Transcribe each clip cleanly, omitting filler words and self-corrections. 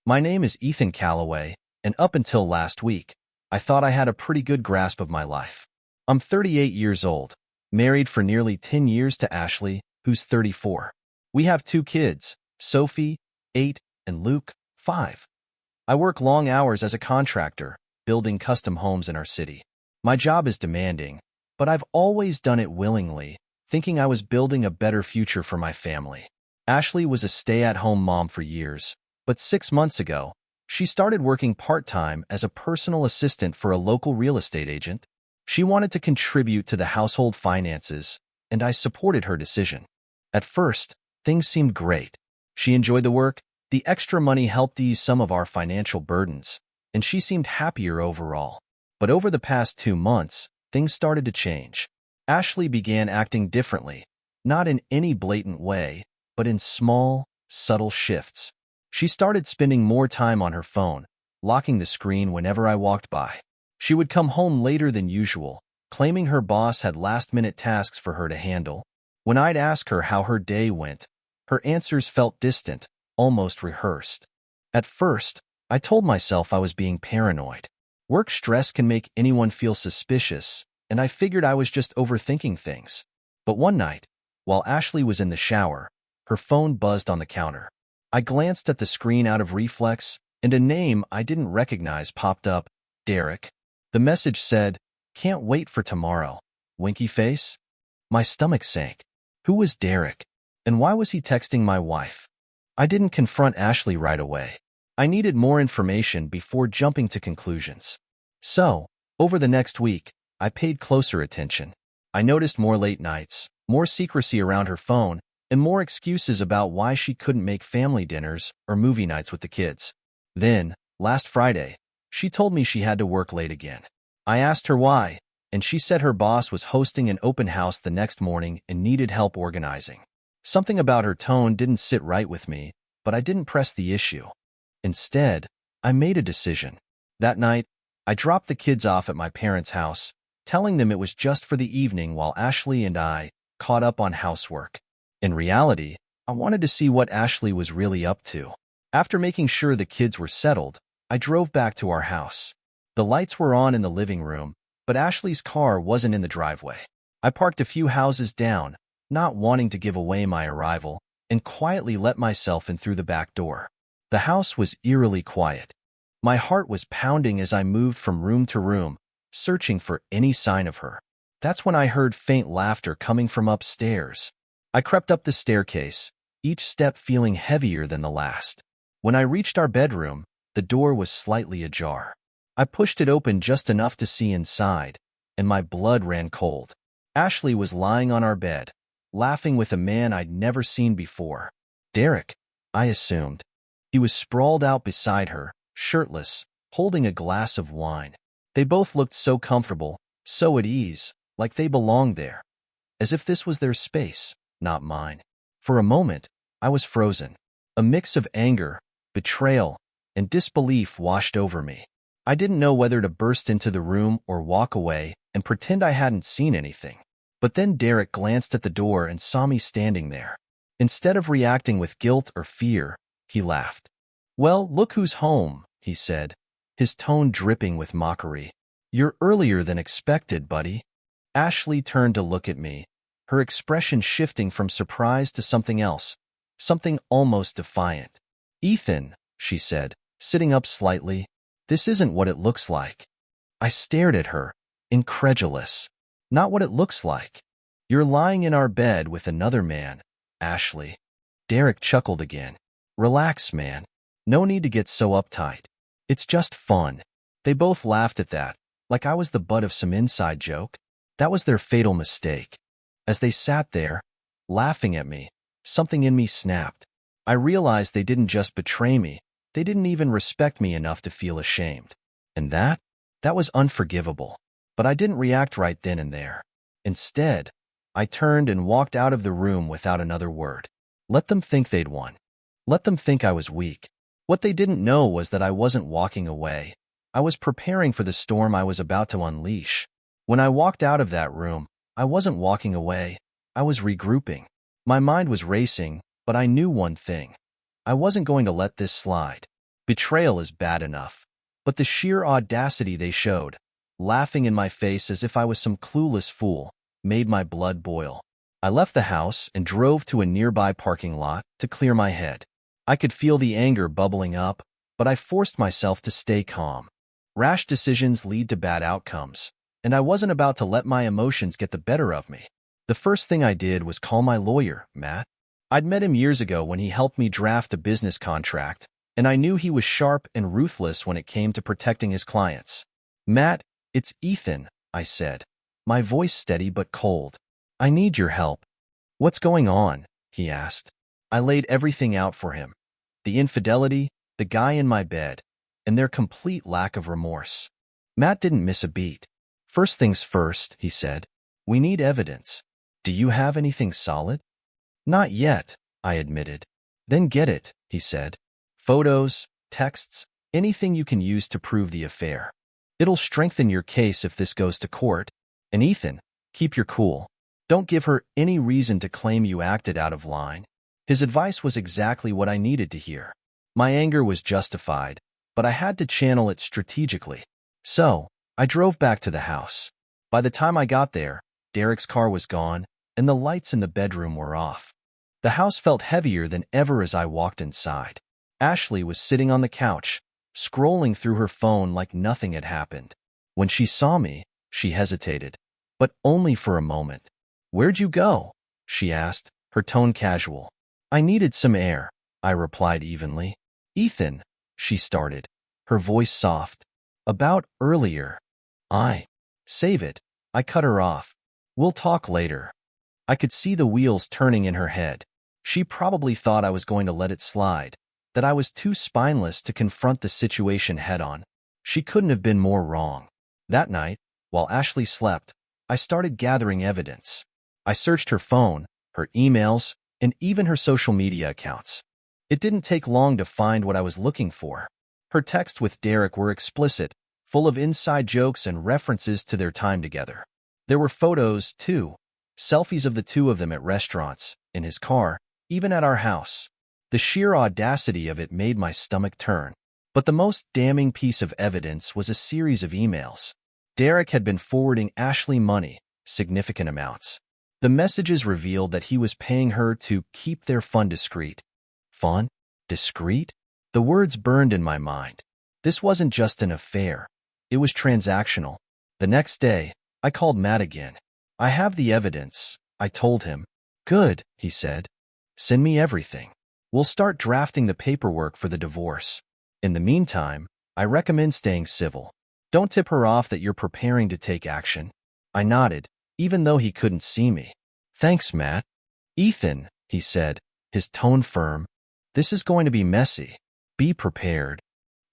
My name is Ethan Calloway, and up until last week, I thought I had a pretty good grasp of my life. I'm 38 years old, married for nearly 10 years to Ashley, who's 34. We have 2 kids, Sophie, 8, and Luke, 5. I work long hours as a contractor, building custom homes in our city. My job is demanding, but I've always done it willingly, thinking I was building a better future for my family. Ashley was a stay-at-home mom for years, but 6 months ago, she started working part-time as a personal assistant for a local real estate agent. She wanted to contribute to the household finances, and I supported her decision. At first, things seemed great. She enjoyed the work, the extra money helped ease some of our financial burdens, and she seemed happier overall. But over the past 2 months, things started to change. Ashley began acting differently, not in any blatant way, but in small, subtle shifts. She started spending more time on her phone, locking the screen whenever I walked by. She would come home later than usual, claiming her boss had last-minute tasks for her to handle. When I'd ask her how her day went, her answers felt distant, almost rehearsed. At first, I told myself I was being paranoid. Work stress can make anyone feel suspicious, and I figured I was just overthinking things. But one night, while Ashley was in the shower, her phone buzzed on the counter. I glanced at the screen out of reflex, and a name I didn't recognize popped up, Derek. The message said, "Can't wait for tomorrow." Winky face? My stomach sank. Who was Derek? And why was he texting my wife? I didn't confront Ashley right away. I needed more information before jumping to conclusions. So, over the next week, I paid closer attention. I noticed more late nights, more secrecy around her phone, and more excuses about why she couldn't make family dinners or movie nights with the kids. Then, last Friday, she told me she had to work late again. I asked her why, and she said her boss was hosting an open house the next morning and needed help organizing. Something about her tone didn't sit right with me, but I didn't press the issue. Instead, I made a decision. That night, I dropped the kids off at my parents' house, telling them it was just for the evening while Ashley and I caught up on housework. In reality, I wanted to see what Ashley was really up to. After making sure the kids were settled, I drove back to our house. The lights were on in the living room, but Ashley's car wasn't in the driveway. I parked a few houses down, not wanting to give away my arrival, and quietly let myself in through the back door. The house was eerily quiet. My heart was pounding as I moved from room to room, searching for any sign of her. That's when I heard faint laughter coming from upstairs. I crept up the staircase, each step feeling heavier than the last. When I reached our bedroom, the door was slightly ajar. I pushed it open just enough to see inside, and my blood ran cold. Ashley was lying on our bed, laughing with a man I'd never seen before. Derek, I assumed. He was sprawled out beside her, shirtless, holding a glass of wine. They both looked so comfortable, so at ease, like they belonged there. As if this was their space, not mine. For a moment, I was frozen. A mix of anger, betrayal, and disbelief washed over me. I didn't know whether to burst into the room or walk away and pretend I hadn't seen anything. But then Derek glanced at the door and saw me standing there. Instead of reacting with guilt or fear, he laughed. "Well, look who's home," he said, his tone dripping with mockery. "You're earlier than expected, buddy." Ashley turned to look at me, her expression shifting from surprise to something else, something almost defiant. "Ethan," she said, sitting up slightly, "this isn't what it looks like." I stared at her, incredulous. "Not what it looks like. You're lying in our bed with another man, Ashley." Derek chuckled again. "Relax, man. No need to get so uptight. It's just fun." They both laughed at that, like I was the butt of some inside joke. That was their fatal mistake. As they sat there, laughing at me, something in me snapped. I realized they didn't just betray me, they didn't even respect me enough to feel ashamed. And that was unforgivable. But I didn't react right then and there. Instead, I turned and walked out of the room without another word. Let them think they'd won. Let them think I was weak. What they didn't know was that I wasn't walking away. I was preparing for the storm I was about to unleash. When I walked out of that room, I wasn't walking away. I was regrouping. My mind was racing, but I knew one thing. I wasn't going to let this slide. Betrayal is bad enough, but the sheer audacity they showed, laughing in my face as if I was some clueless fool, made my blood boil. I left the house and drove to a nearby parking lot to clear my head. I could feel the anger bubbling up, but I forced myself to stay calm. Rash decisions lead to bad outcomes, and I wasn't about to let my emotions get the better of me. The first thing I did was call my lawyer, Matt. I'd met him years ago when he helped me draft a business contract, and I knew he was sharp and ruthless when it came to protecting his clients. Matt, it's Ethan, I said, my voice steady but cold. I need your help. What's going on? He asked. I laid everything out for him. The infidelity, the guy in my bed, and their complete lack of remorse. Matt didn't miss a beat. First things first, he said. We need evidence. Do you have anything solid? Not yet, I admitted. Then get it, he said. Photos, texts, anything you can use to prove the affair. It'll strengthen your case if this goes to court. And Ethan, keep your cool. Don't give her any reason to claim you acted out of line. His advice was exactly what I needed to hear. My anger was justified, but I had to channel it strategically. So, I drove back to the house. By the time I got there, Derek's car was gone, and the lights in the bedroom were off. The house felt heavier than ever as I walked inside. Ashley was sitting on the couch, scrolling through her phone like nothing had happened. When she saw me, she hesitated, but only for a moment. Where'd you go? She asked, her tone casual. I needed some air, I replied evenly. Ethan, she started, her voice soft. About earlier. Save it. I cut her off. We'll talk later. I could see the wheels turning in her head. She probably thought I was going to let it slide, that I was too spineless to confront the situation head-on. She couldn't have been more wrong. That night, while Ashley slept, I started gathering evidence. I searched her phone, her emails, and even her social media accounts. It didn't take long to find what I was looking for. Her texts with Derek were explicit, full of inside jokes and references to their time together. There were photos, too, selfies of the two of them at restaurants, in his car, even at our house. The sheer audacity of it made my stomach turn. But the most damning piece of evidence was a series of emails. Derek had been forwarding Ashley money, significant amounts. The messages revealed that he was paying her to keep their fun discreet. Fun? Discreet? The words burned in my mind. This wasn't just an affair. It was transactional. The next day, I called Matt again. I have the evidence, I told him. Good, he said. Send me everything. We'll start drafting the paperwork for the divorce. In the meantime, I recommend staying civil. Don't tip her off that you're preparing to take action. I nodded, even though he couldn't see me. Thanks, Matt. Ethan, he said, his tone firm. This is going to be messy. Be prepared.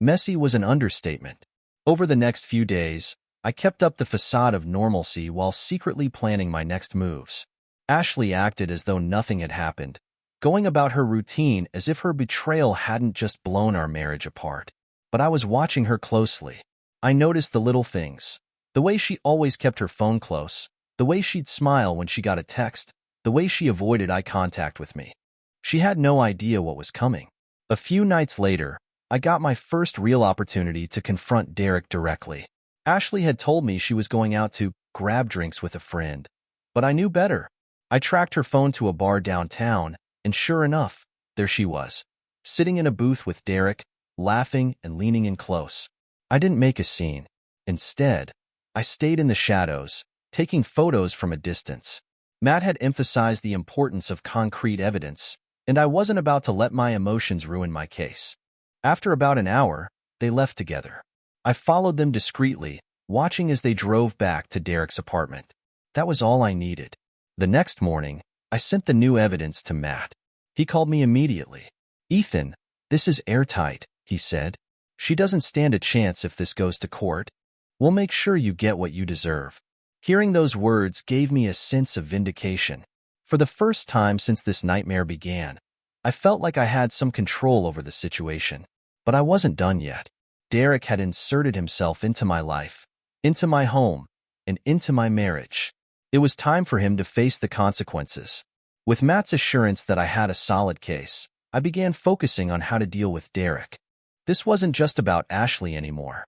Messy was an understatement. Over the next few days, I kept up the facade of normalcy while secretly planning my next moves. Ashley acted as though nothing had happened, going about her routine as if her betrayal hadn't just blown our marriage apart. But I was watching her closely. I noticed the little things. The way she always kept her phone close, the way she'd smile when she got a text, the way she avoided eye contact with me. She had no idea what was coming. A few nights later, I got my first real opportunity to confront Derek directly. Ashley had told me she was going out to grab drinks with a friend, but I knew better. I tracked her phone to a bar downtown, and sure enough, there she was, sitting in a booth with Derek, laughing and leaning in close. I didn't make a scene. Instead, I stayed in the shadows, taking photos from a distance. Matt had emphasized the importance of concrete evidence, and I wasn't about to let my emotions ruin my case. After about an hour, they left together. I followed them discreetly, watching as they drove back to Derek's apartment. That was all I needed. The next morning, I sent the new evidence to Matt. He called me immediately. Ethan, this is airtight, he said. She doesn't stand a chance if this goes to court. We'll make sure you get what you deserve. Hearing those words gave me a sense of vindication. For the first time since this nightmare began, I felt like I had some control over the situation. But I wasn't done yet. Derek had inserted himself into my life, into my home, and into my marriage. It was time for him to face the consequences. With Matt's assurance that I had a solid case, I began focusing on how to deal with Derek. This wasn't just about Ashley anymore.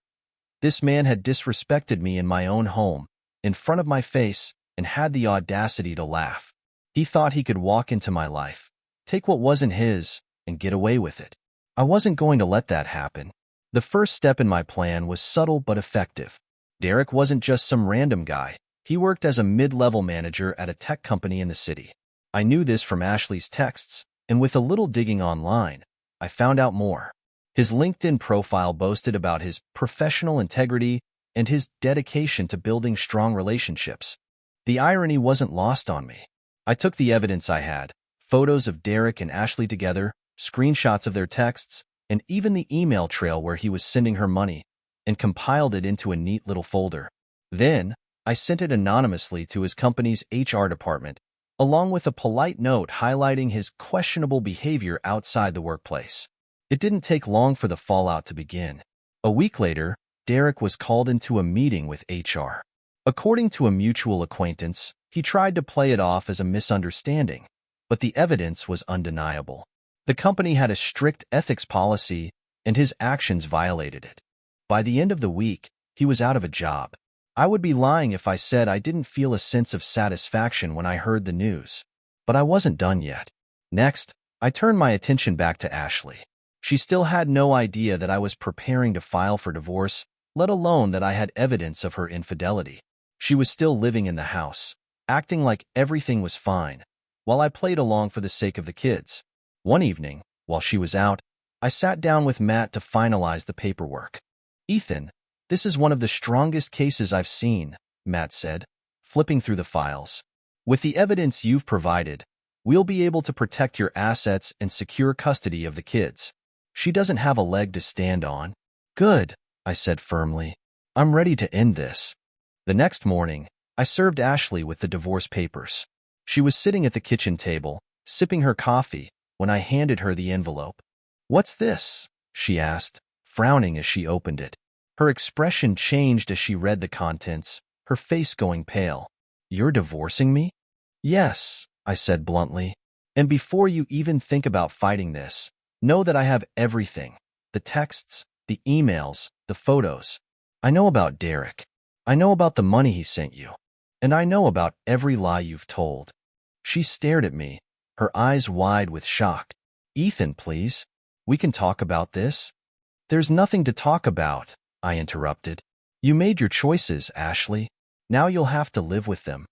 This man had disrespected me in my own home, in front of my face, and had the audacity to laugh. He thought he could walk into my life, take what wasn't his, and get away with it. I wasn't going to let that happen. The first step in my plan was subtle but effective. Derek wasn't just some random guy. He worked as a mid-level manager at a tech company in the city. I knew this from Ashley's texts, and with a little digging online, I found out more. His LinkedIn profile boasted about his professional integrity and his dedication to building strong relationships. The irony wasn't lost on me. I took the evidence I had, photos of Derek and Ashley together, screenshots of their texts, and even the email trail where he was sending her money, and compiled it into a neat little folder. Then, I sent it anonymously to his company's HR department, along with a polite note highlighting his questionable behavior outside the workplace. It didn't take long for the fallout to begin. A week later, Derek was called into a meeting with HR. According to a mutual acquaintance, he tried to play it off as a misunderstanding, but the evidence was undeniable. The company had a strict ethics policy, and his actions violated it. By the end of the week, he was out of a job. I would be lying if I said I didn't feel a sense of satisfaction when I heard the news. But I wasn't done yet. Next, I turned my attention back to Ashley. She still had no idea that I was preparing to file for divorce, let alone that I had evidence of her infidelity. She was still living in the house, acting like everything was fine, while I played along for the sake of the kids. One evening, while she was out, I sat down with Matt to finalize the paperwork. "Ethan, this is one of the strongest cases I've seen," Matt said, flipping through the files. "With the evidence you've provided, we'll be able to protect your assets and secure custody of the kids. She doesn't have a leg to stand on." "Good," I said firmly. "I'm ready to end this." The next morning, I served Ashley with the divorce papers. She was sitting at the kitchen table, sipping her coffee, when I handed her the envelope. "What's this?" she asked, frowning as she opened it. Her expression changed as she read the contents, her face going pale. "You're divorcing me?" "Yes," I said bluntly. "And before you even think about fighting this, know that I have everything. The texts, the emails, the photos. I know about Derek. I know about the money he sent you. And I know about every lie you've told." She stared at me, her eyes wide with shock. "Ethan, please. We can talk about this." "There's nothing to talk about," I interrupted. "You made your choices, Ashley. Now you'll have to live with them."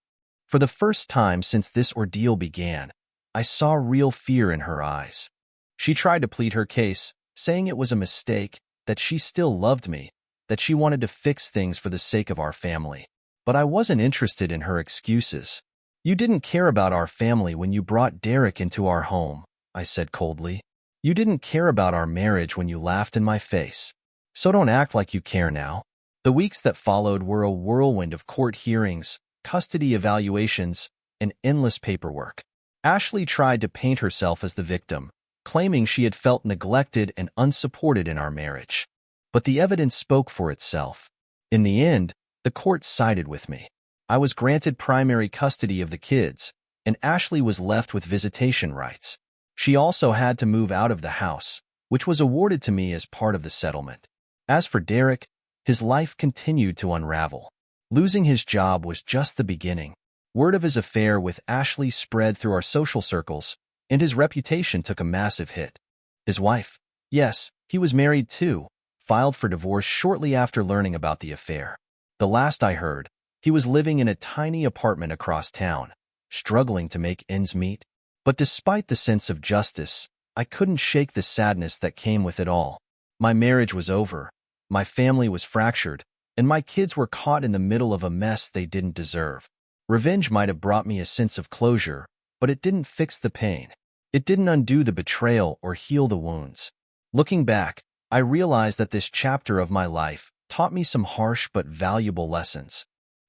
For the first time since this ordeal began, I saw real fear in her eyes. She tried to plead her case, saying it was a mistake, that she still loved me, that she wanted to fix things for the sake of our family. But I wasn't interested in her excuses. "You didn't care about our family when you brought Derek into our home," I said coldly. "You didn't care about our marriage when you laughed in my face. So don't act like you care now." The weeks that followed were a whirlwind of court hearings, custody evaluations, and endless paperwork. Ashley tried to paint herself as the victim, claiming she had felt neglected and unsupported in our marriage. But the evidence spoke for itself. In the end, the court sided with me. I was granted primary custody of the kids, and Ashley was left with visitation rights. She also had to move out of the house, which was awarded to me as part of the settlement. As for Derek, his life continued to unravel. Losing his job was just the beginning. Word of his affair with Ashley spread through our social circles, and his reputation took a massive hit. His wife, yes, he was married too, filed for divorce shortly after learning about the affair. The last I heard, he was living in a tiny apartment across town, struggling to make ends meet. But despite the sense of justice, I couldn't shake the sadness that came with it all. My marriage was over, my family was fractured, and my kids were caught in the middle of a mess they didn't deserve. Revenge might have brought me a sense of closure, but it didn't fix the pain. It didn't undo the betrayal or heal the wounds. Looking back, I realized that this chapter of my life taught me some harsh but valuable lessons.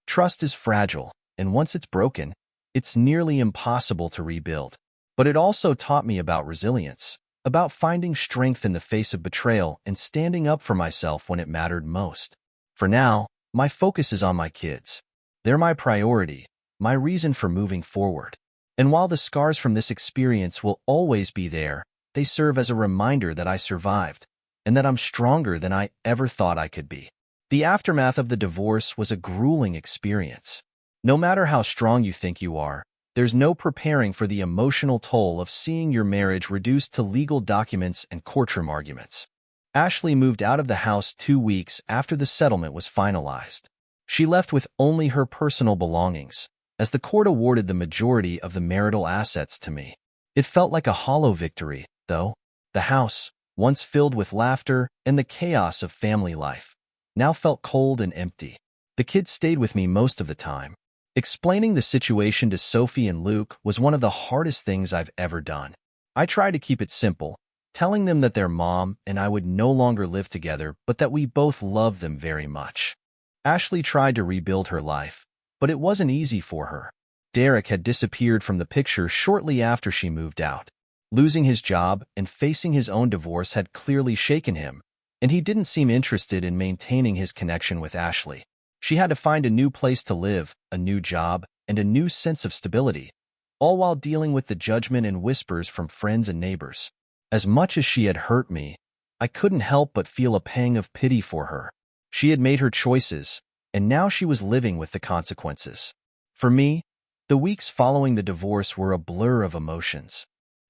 Trust is fragile, and once it's broken, it's nearly impossible to rebuild. But it also taught me about resilience, about finding strength in the face of betrayal and standing up for myself when it mattered most. For now, my focus is on my kids. They're my priority, my reason for moving forward. And while the scars from this experience will always be there, they serve as a reminder that I survived, and that I'm stronger than I ever thought I could be. The aftermath of the divorce was a grueling experience. No matter how strong you think you are, there's no preparing for the emotional toll of seeing your marriage reduced to legal documents and courtroom arguments. Ashley moved out of the house 2 weeks after the settlement was finalized. She left with only her personal belongings, as the court awarded the majority of the marital assets to me. It felt like a hollow victory, though. The house, once filled with laughter and the chaos of family life, now felt cold and empty. The kids stayed with me most of the time. Explaining the situation to Sophie and Luke was one of the hardest things I've ever done. I tried to keep it simple, telling them that their mom and I would no longer live together, but that we both loved them very much. Ashley tried to rebuild her life, but it wasn't easy for her. Derek had disappeared from the picture shortly after she moved out. Losing his job and facing his own divorce had clearly shaken him, and he didn't seem interested in maintaining his connection with Ashley. She had to find a new place to live, a new job, and a new sense of stability, all while dealing with the judgment and whispers from friends and neighbors. As much as she had hurt me, I couldn't help but feel a pang of pity for her. She had made her choices, and now she was living with the consequences. For me, the weeks following the divorce were a blur of emotions.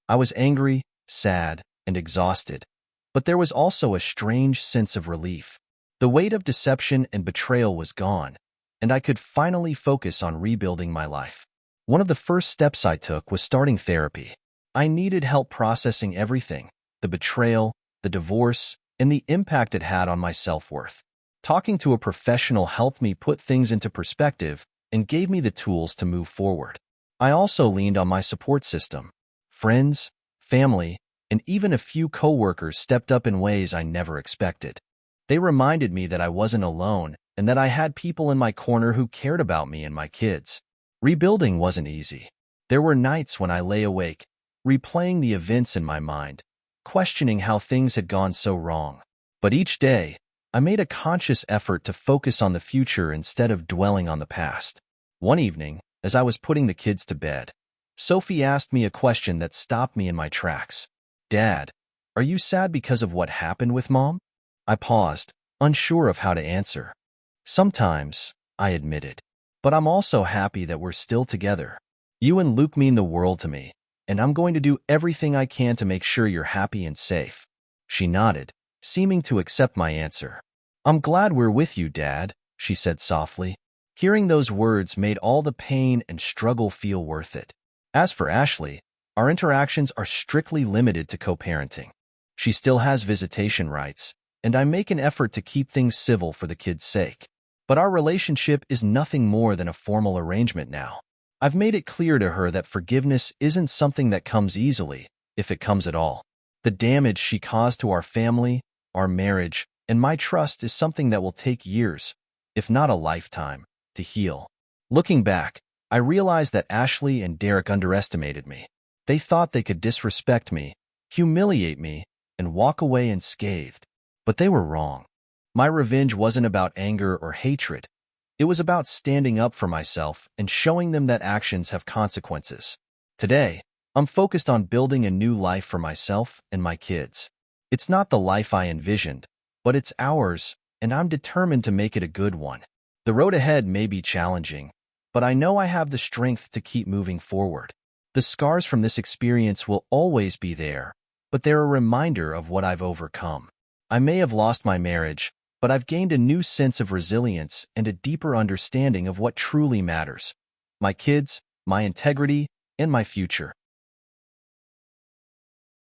I was angry, sad, and exhausted, but there was also a strange sense of relief. The weight of deception and betrayal was gone, and I could finally focus on rebuilding my life. One of the first steps I took was starting therapy. I needed help processing everything: the betrayal, the divorce, and the impact it had on my self-worth. Talking to a professional helped me put things into perspective and gave me the tools to move forward. I also leaned on my support system. Friends, family, and even a few coworkers stepped up in ways I never expected. They reminded me that I wasn't alone and that I had people in my corner who cared about me and my kids. Rebuilding wasn't easy. There were nights when I lay awake, replaying the events in my mind, questioning how things had gone so wrong. But each day, I made a conscious effort to focus on the future instead of dwelling on the past. One evening, as I was putting the kids to bed, Sophie asked me a question that stopped me in my tracks. "Dad, are you sad because of what happened with Mom?" I paused, unsure of how to answer. "Sometimes," I admitted, "but I'm also happy that we're still together. You and Luke mean the world to me, and I'm going to do everything I can to make sure you're happy and safe." She nodded, seeming to accept my answer. "I'm glad we're with you, Dad," she said softly. Hearing those words made all the pain and struggle feel worth it. As for Ashley, our interactions are strictly limited to co-parenting. She still has visitation rights, and I make an effort to keep things civil for the kids' sake. But our relationship is nothing more than a formal arrangement now. I've made it clear to her that forgiveness isn't something that comes easily, if it comes at all. The damage she caused to our family, our marriage, and my trust is something that will take years, if not a lifetime, to heal. Looking back, I realized that Ashley and Derek underestimated me. They thought they could disrespect me, humiliate me, and walk away unscathed. But they were wrong. My revenge wasn't about anger or hatred. It was about standing up for myself and showing them that actions have consequences. Today, I'm focused on building a new life for myself and my kids. It's not the life I envisioned, but it's ours, and I'm determined to make it a good one. The road ahead may be challenging, but I know I have the strength to keep moving forward. The scars from this experience will always be there, but they're a reminder of what I've overcome. I may have lost my marriage, but I've gained a new sense of resilience and a deeper understanding of what truly matters: my kids, my integrity, and my future.